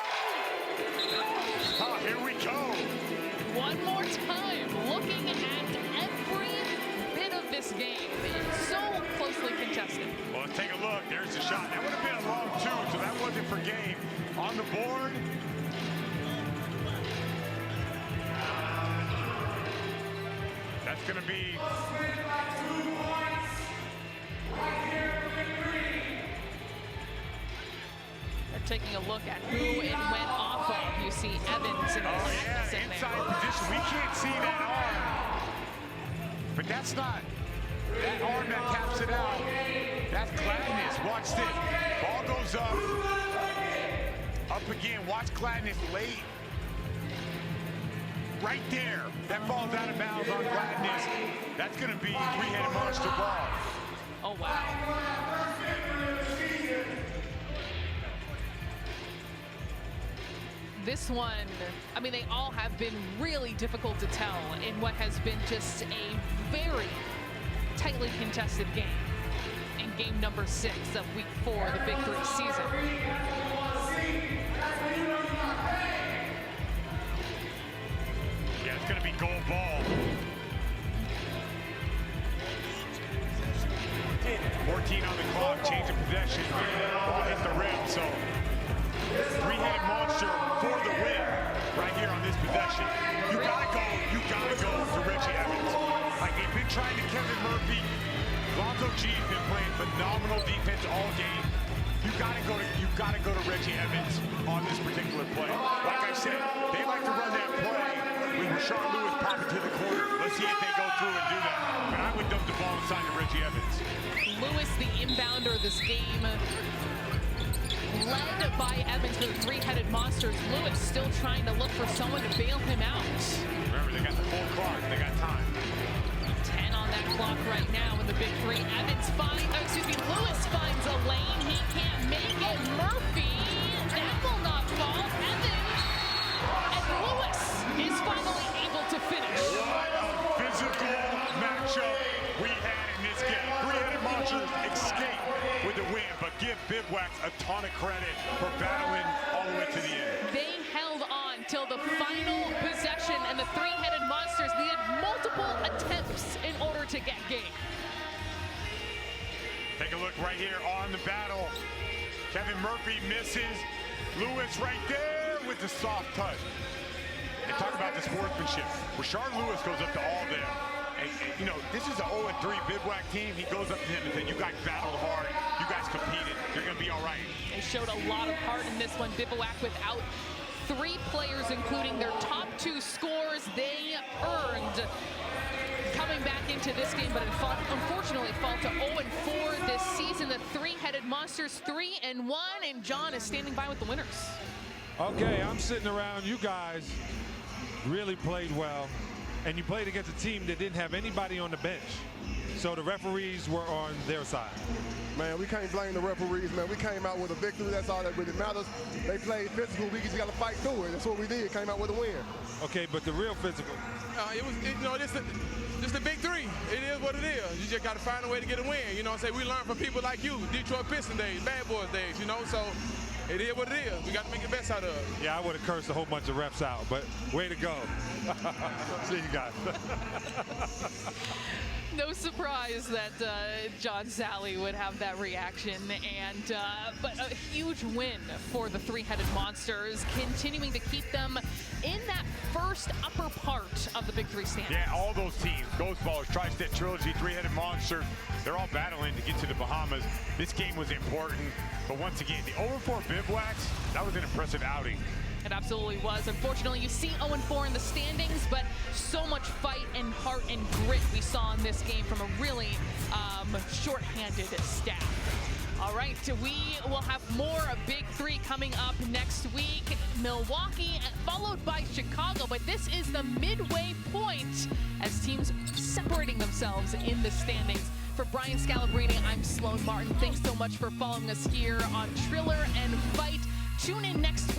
Oh, here we go. One more time, looking at every bit of this game. So closely contested. Well, let's take a look. There's the shot. That would have been a long two, so that wasn't for game. On the board. That's going to be... They're taking a look at who it went off of. You see Evans and Gladness in inside there. position. We can't see that arm. But that's not... That arm that taps it out. That's Gladness. Watch this. Ball goes up. Up again. Watch Gladness late. Right there. That ball's out of bounds on Gladness. That's going to be three-headed monster ball. Oh, wow. This one, I mean, they all have been really difficult to tell in what has been just a very tightly contested game in game number 6 of week 4 of the Big Three season. Yeah, it's going to be goal ball. 14 on the clock, change of possession. Ball hit the rim, so three-headed monster for the win right here on this possession. You gotta go to Reggie Evans. Like, they've been trying to Kevin Murphy. Lonzo G has been playing phenomenal defense all game. You gotta go to Reggie Evans on this particular play. Like I said, they like to run that play with Rashard Lewis popping to the corner. Let's see if they go through and do that. But I would dump the ball inside to Reggie Evans. Lewis, the inbounder of this game, led by Evans for the three-headed monsters. Lewis still trying to look for someone to bail him out. Remember, they got the full clock. They got time. 10 on that clock right now in the Big Three. Evans Lewis finds a lane. He can't make it. Murphy, that will not fall. Evans, and Lewis is finally able to finish. to win, but give Bivouac a ton of credit for battling all the way to the end. They held on till the final possession, and the three-headed monsters needed multiple attempts in order to get game. Take a look right here on the battle. Kevin Murphy misses. Lewis right there with the soft touch. And talk about the sportsmanship. Rashard Lewis goes up to all of them. And, you know, this is an 0-3 Bivouac team. He goes up to him and said, you guys battled hard. You guys competed. You're going to be all right. They showed a lot of heart in this one. Bivouac without 3 players, including their top 2 scores they earned coming back into this game, but it unfortunately fall to 0-4 this season. The three-headed monsters 3-1, and John is standing by with the winners. Okay, I'm sitting around. You guys really played well, and you played against a team that didn't have anybody on the bench. So the referees were on their side. Man, we can't blame the referees, man. We came out with a victory. That's all that really matters. They played physical. We just got to fight through it. That's what we did. Came out with a win. Okay, but the real physical. This the big 3. It is what it is. You just got to find a way to get a win. You know what I'm saying? We learn from people like you, Detroit Pistons days, Bad Boys days, you know? So it is what it is. We got to make the best out of it. Yeah, I would have cursed a whole bunch of refs out, but way to go. See you guys. No surprise that John Sally would have that reaction, and but a huge win for the three-headed monsters, continuing to keep them in that first upper part of the Big 3 standings. Yeah, all those teams, Ghost Ballers, Tri-State Trilogy, three-headed monsters, they're all battling to get to the Bahamas. This game was important, but once again, the 0-4 Bivouacs, that was an impressive outing. It absolutely was. Unfortunately, you see 0-4 in the standings, but so much fight and heart and grit we saw in this game from a really short-handed staff. All right, we will have more of Big 3 coming up next week. Milwaukee, followed by Chicago, but this is the midway point as teams separating themselves in the standings. For Brian Scalabrine, I'm Sloan Martin. Thanks so much for following us here on Triller and Fight. Tune in next week.